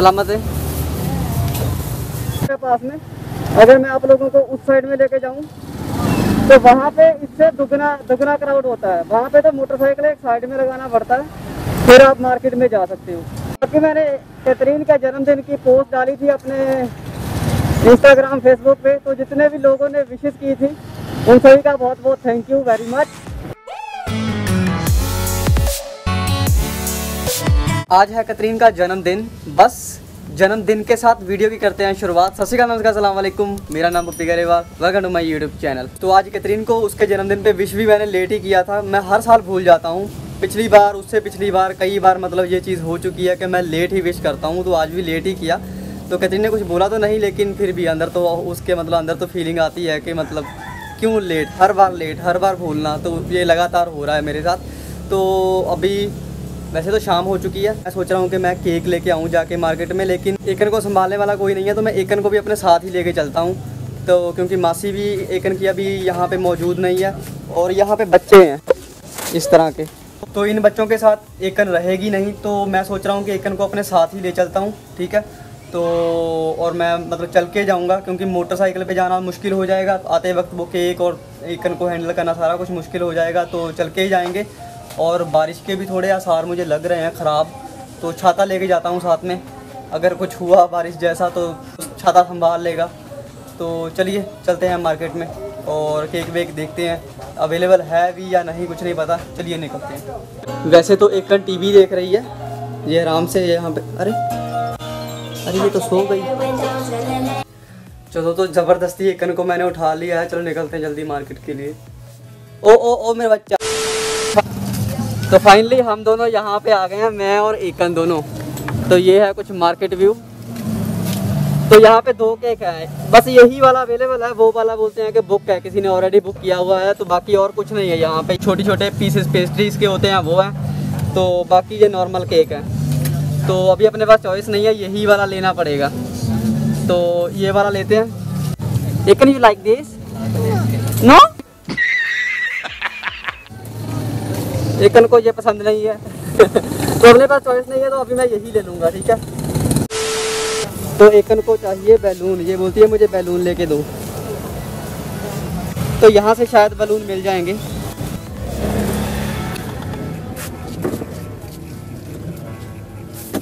सलामत है। पास में अगर मैं आप लोगों को उस साइड में लेके जाऊं तो वहाँ पे इससे दुगना क्राउड होता है। वहाँ पे तो मोटरसाइकिल एक साइड में लगाना पड़ता है, फिर आप मार्केट में जा सकते हो। बाकी मैंने कैथरीन का जन्मदिन की पोस्ट डाली थी अपने इंस्टाग्राम फेसबुक पे, तो जितने भी लोगों ने विशेस की थी उन सभी का बहुत बहुत थैंक यू वेरी मच। आज है कैथरीन का जन्मदिन। बस जन्मदिन के साथ वीडियो की करते हैं शुरुआत। सत श्री अकाल, नमस्कार, अस्सलाम वालेकुम। मेरा नाम Pappi Grewal, welcome to my YouTube channel. तो आज कैथरीन को उसके जन्मदिन पे विश भी मैंने लेट ही किया था। मैं हर साल भूल जाता हूँ, पिछली बार, उससे पिछली बार, कई बार मतलब ये चीज़ हो चुकी है कि मैं लेट ही विश करता हूँ। तो आज भी लेट ही किया। तो कैथरीन ने कुछ बोला तो नहीं, लेकिन फिर भी अंदर तो उसके मतलब अंदर तो फीलिंग आती है कि मतलब क्यों लेट, हर बार भूलना। तो ये लगातार हो रहा है मेरे साथ। तो अभी वैसे तो शाम हो चुकी है। मैं सोच रहा हूँ कि मैं केक लेके आऊँ जाके मार्केट में, लेकिन एकन को संभालने वाला कोई नहीं है, तो मैं एकन को भी अपने साथ ही लेके चलता हूँ। तो क्योंकि मासी भी एकन की अभी यहाँ पे मौजूद नहीं है और यहाँ पे बच्चे हैं इस तरह के, तो इन बच्चों के साथ एकन रहेगी नहीं। तो मैं सोच रहा हूँ कि एकन को अपने साथ ही ले चलता हूँ, ठीक है। तो और मैं मतलब चल के जाऊँगा, क्योंकि मोटरसाइकिल पे जाना मुश्किल हो जाएगा। आते वक्त वो केक और एकन को हैंडल करना सारा कुछ मुश्किल हो जाएगा, तो चल के ही जाएंगे। और बारिश के भी थोड़े आसार मुझे लग रहे हैं ख़राब, तो छाता लेके जाता हूँ साथ में। अगर कुछ हुआ बारिश जैसा तो छाता संभाल लेगा। तो चलिए चलते हैं मार्केट में और केक वेक देखते हैं अवेलेबल है भी या नहीं, कुछ नहीं पता। चलिए निकलते हैं। वैसे तो एक टीवी देख रही है ये आराम से यहाँ पे। अरे ये तो सो गई। चलो तो ज़बरदस्ती एकन को मैंने उठा लिया है। चलो निकलते हैं जल्दी मार्केट के लिए। ओ मेरा बच्चा। तो फाइनली हम दोनों यहाँ पे आ गए हैं, मैं और एकन दोनों। तो ये है कुछ मार्केट व्यू। तो यहाँ पे 2 केक है, बस यही वाला अवेलेबल है। वो वाला बोलते हैं कि बुक है, किसी ने ऑलरेडी बुक किया हुआ है। तो बाकी और कुछ नहीं है यहाँ पे। छोटे छोटे पीसेस पेस्ट्रीज के होते हैं वो हैं। तो बाकी ये नॉर्मल केक है। तो अभी अपने पास चॉइस नहीं है, यही वाला लेना पड़ेगा। तो ये वाला लेते हैं। एकन यू लाइक दिस? नो? एकन को ये पसंद नहीं है तो अपने पास चॉइस नहीं है, तो अभी मैं यही ले लूँगा, ठीक है। तो एकन को चाहिए बैलून, ये बोलती है मुझे बैलून लेके दो। तो यहाँ से शायद बैलून मिल जाएंगे।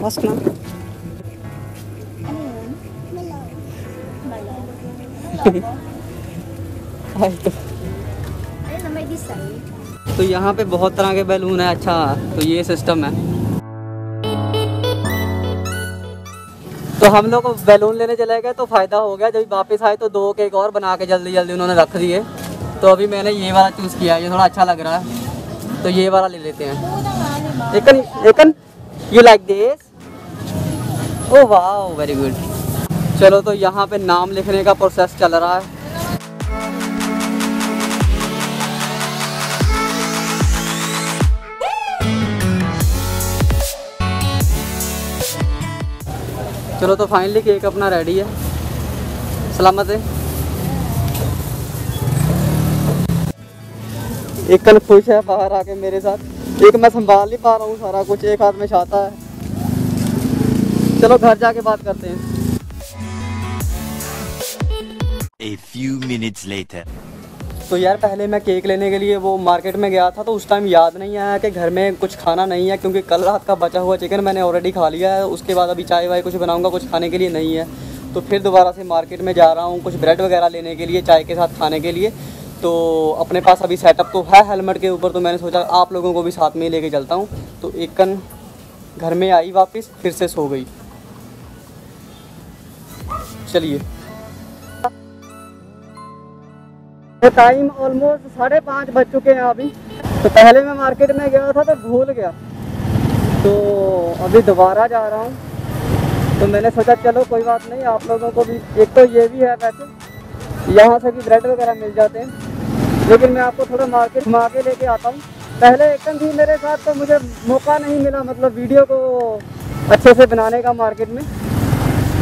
बस ना तो यहाँ पे बहुत तरह के बैलून है। अच्छा, तो ये सिस्टम है। तो हम लोग बैलून लेने चले गए तो फ़ायदा हो गया। जब वापस आए तो 2 केक और बना के जल्दी जल्दी उन्होंने रख दिए। तो अभी मैंने ये वाला चूज़ किया, ये थोड़ा अच्छा लग रहा है, तो ये वाला ले लेते हैं। एकन यू लाइक दिस? ओह वाह, वेरी गुड। चलो तो यहाँ पे नाम लिखने का प्रोसेस चल रहा है। चलो तो फाइनली केक अपना रेडी है। सलामत है। एकन खुश है बाहर आके मेरे साथ। एक मैं संभाल नहीं पा रहा हूँ सारा कुछ, एक हाथ में छाता है। चलो घर जाके बात करते हैं। A few minutes later. तो यार पहले मैं केक लेने के लिए वो मार्केट में गया था, तो उस टाइम याद नहीं आया कि घर में कुछ खाना नहीं है, क्योंकि कल रात का बचा हुआ चिकन मैंने ऑलरेडी खा लिया है। उसके बाद अभी चाय वाय कुछ बनाऊंगा, कुछ खाने के लिए नहीं है। तो फिर दोबारा से मार्केट में जा रहा हूँ कुछ ब्रेड वगैरह लेने के लिए, चाय के साथ खाने के लिए। तो अपने पास अभी सेटअप तो है हेलमेट के ऊपर, तो मैंने सोचा आप लोगों को भी साथ में लेके चलता हूँ। तो एकन घर में आई वापस, फिर से सो गई। चलिए। टाइम ऑलमोस्ट 5:30 बज चुके हैं अभी। तो पहले मैं मार्केट में गया था तो भूल गया, तो अभी दोबारा जा रहा हूँ। तो मैंने सोचा चलो कोई बात नहीं, आप लोगों को भी, एक तो ये भी है वैसे यहाँ से भी ब्रेड वगैरह मिल जाते हैं, लेकिन मैं आपको थोड़ा मार्केट घुमा के लेके आता हूँ। पहले एकन थी मेरे साथ तो मुझे मौका नहीं मिला मतलब वीडियो को अच्छे से बनाने का मार्केट में।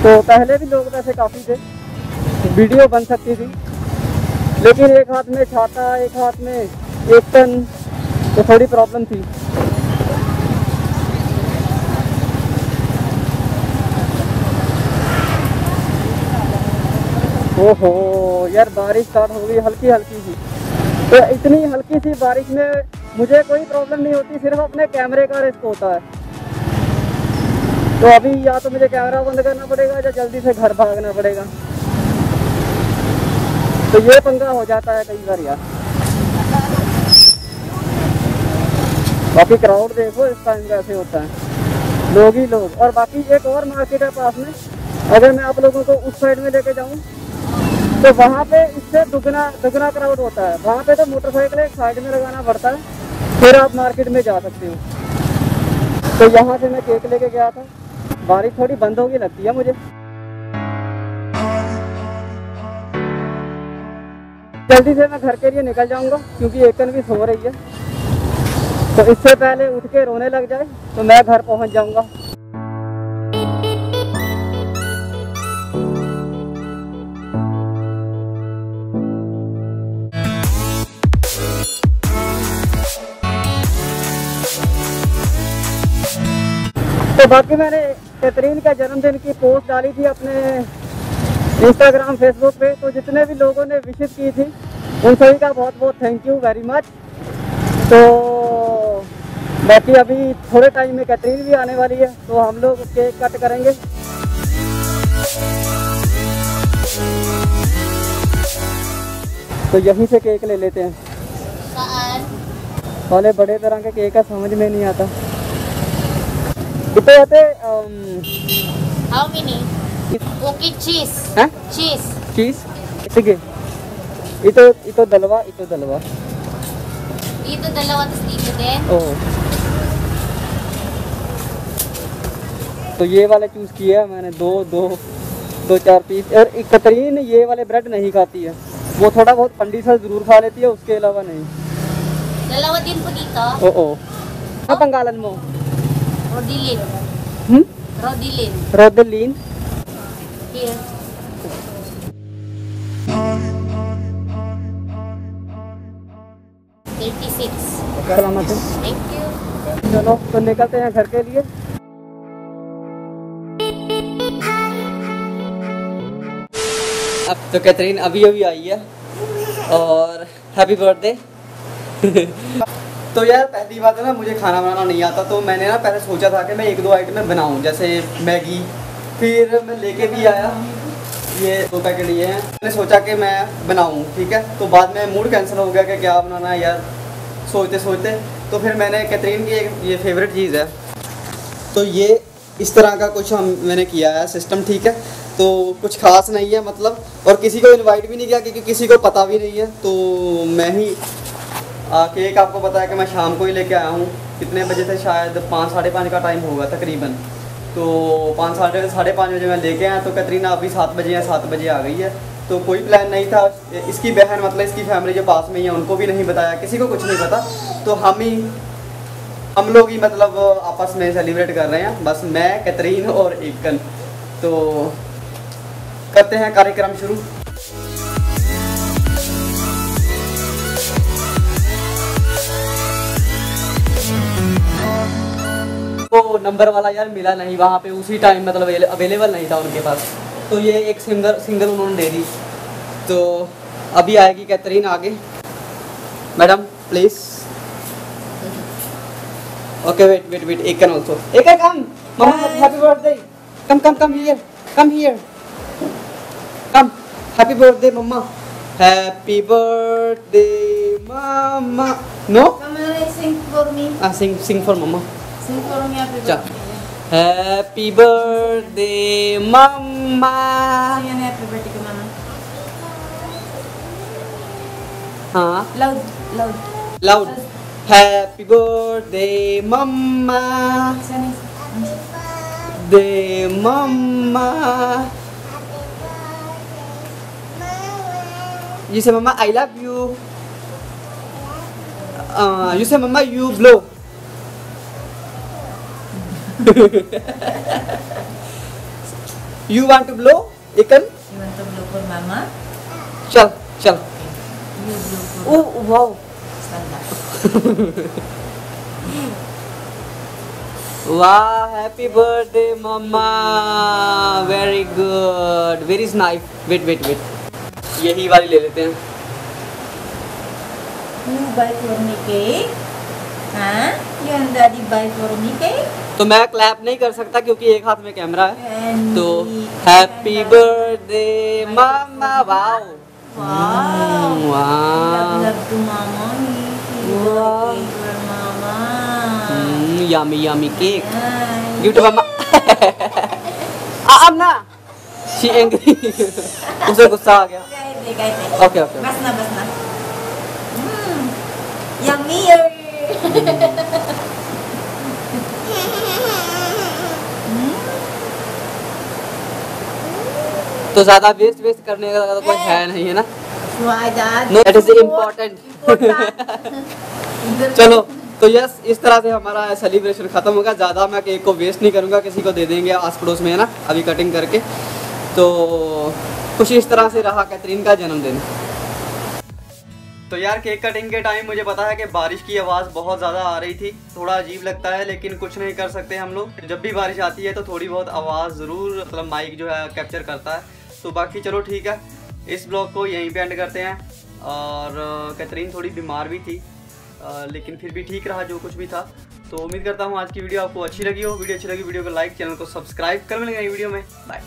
तो पहले भी लोग वैसे काफ़ी थे, वीडियो बन सकती थी, लेकिन एक हाथ में छाता, एक हाथ में एकन, तो थोड़ी प्रॉब्लम थी। ओहो यार, बारिश स्टार्ट हो गई हल्की हल्की सी। तो इतनी हल्की सी बारिश में मुझे कोई प्रॉब्लम नहीं होती, सिर्फ अपने कैमरे का रिस्क होता है। तो अभी या तो मुझे कैमरा बंद करना पड़ेगा या जल्दी से घर भागना पड़ेगा। तो ये पंगा हो जाता है कई बार यार। बाकी क्राउड देखो इस टाइम कैसे होता है, लोग ही लोग। और बाकी एक और मार्केट है पास में, अगर मैं आप लोगों को उस साइड में लेके जाऊं तो वहाँ पे इससे दुगना क्राउड होता है। वहाँ पे तो मोटरसाइकिल एक साइड में लगाना पड़ता है, फिर आप मार्केट में जा सकते हो। तो यहाँ से मैं केक लेके गया था, बारिश थोड़ी बंद होगी लगती है मुझे। जल्दी से मैं घर के लिए निकल जाऊंगा क्योंकि एकन भी सो रही है। तो इससे पहले उठ के रोने लग जाए तो मैं घर पहुंच जाऊंगा। तो बाकी मैंने कैथरीन का जन्मदिन की पोस्ट डाली थी अपने इंस्टाग्राम फेसबुक पे। तो जितने भी लोगों ने विशेस की थी उन सभी का बहुत बहुत थैंक यू वेरी मच। तो बाकी अभी थोड़े टाइम में कैथरीन भी आने वाली है, तो हम लोग केक कट करेंगे। तो यहीं से केक ले लेते हैं। वाले बड़े तरह के केक का समझ में नहीं आता। इतने How many? Okay, cheese. Huh? Cheese. चीज sige ito dalawa. Dito dalawa, tapos dito din. ओह, तो ये वाला चूज किया है मैंने। दो चार पीस। और एक कैथरीन ये वाले ब्रेड नहीं खाती है, वो थोड़ा बहुत पंडिसा जरूर खा लेती है, उसके अलावा नहीं। Dalawa din po dito. Oo. Ano pangalan mo? Rodilin. Rodilin. Rodeline. Here. सलामत है। Thank you. चलो तो निकलते हैं घर के लिए। अब तो कैथरीन अभी आई है और हैप्पी बर्थडे। तो यार पहली बात है ना, मुझे खाना बनाना नहीं आता। तो मैंने ना पहले सोचा था कि मैं 1-2 आइटम बनाऊं, जैसे मैगी। फिर मैं लेके भी आया, ये 2 पैकेट ये हैं। मैंने सोचा कि मैं बनाऊं, ठीक है। तो बाद में मूड कैंसिल हो गया कि क्या बनाना है यार, सोचते सोचते। तो फिर मैंने कैथरीन की एक ये फेवरेट चीज़ है, तो ये इस तरह का कुछ मैंने किया है सिस्टम, ठीक है। तो कुछ खास नहीं है मतलब, और किसी को इनवाइट भी नहीं किया क्योंकि किसी को पता भी नहीं है। तो मैं ही केक आपको पता है कि मैं शाम को ही लेके आया हूँ। कितने बजे थे, शायद 5-5:30 का टाइम होगा तकरीबन। तो 5-5:30 बजे मैं लेके आया। तो कैथरीन अभी 7 बजे या 7 बजे आ गई है। तो कोई प्लान नहीं था। इसकी बहन मतलब इसकी फैमिली जो पास में ही है उनको भी नहीं बताया, किसी को कुछ नहीं पता। तो हम लोग ही मतलब आपस में सेलिब्रेट कर रहे हैं, बस मैं, कैथरीन और एकन। तो करते हैं कार्यक्रम शुरू। तो नंबर वाला यार मिला नहीं वहाँ पे, उसी टाइम मतलब अवेलेबल नहीं था उनके पास। तो ये एक सिंगर उन्होंने दे दी। तो अभी आएगी कैथरीन आगे। Madam please. ओके वेट एकन ऑल्सो। एकन come, mamma happy birthday. Come here come. Happy birthday mamma. Happy birthday mamma. No Sing for me. sing for mama. Sing for me, happy Cha. birthday. Happy birthday mama. Sing and happy birthday ka, mama. हाँ Loud. Happy birthday mama. Sing. Day mama. You say mama I love you. You say mama you blow. You want to blow, Ikan? You want to blow for mama? चल You blow for Oh wow. stand up. Wow, happy birthday mama. Very good. Where is knife? Wait. यही वाली ले लेते हैं। You buy for me cake? Huh? You and Daddy buy for me cake? तो मैं clap नहीं कर सकता क्योंकि एक हाथ में कैमरा है। And तो we- happy birthday mama. Wow Wow. वाह Love to Mama. You Wow. buy cake for Mama. Yummy yummy cake Yeah. Gift mama. अब ना शी एंग्री उसे गुस्सा आ गया। Kahit. Okay okay Bas na. Yummier. तो ज्यादा वेस्ट करने का तो कोई है नहीं है ना। Why that? No it is important. चलो तो यस इस तरह से हमारा सेलिब्रेशन खत्म होगा। ज़्यादा मैं केक को वेस्ट नहीं करूँगा, किसी को दे देंगे आस पड़ोस में है ना अभी कटिंग करके। तो कुछ इस तरह से रहा कैथरीन का जन्मदिन। तो यार केक कटिंग के टाइम मुझे पता है कि बारिश की आवाज़ बहुत ज़्यादा आ रही थी, थोड़ा अजीब लगता है लेकिन कुछ नहीं कर सकते हम लोग। जब भी बारिश आती है तो थोड़ी बहुत आवाज़ ज़रूर मतलब माइक जो है कैप्चर करता है। तो बाकी चलो ठीक है, इस ब्लॉग को यहीं पे एंड करते हैं। और कैथरीन थोड़ी बीमार भी थी लेकिन फिर भी ठीक रहा जो कुछ भी था। तो उम्मीद करता हूँ आज की वीडियो आपको अच्छी लगी हो। वीडियो अच्छी लगी वीडियो को लाइक, चैनल को सब्सक्राइब कर। मिलेंगे नई वीडियो में। बाय।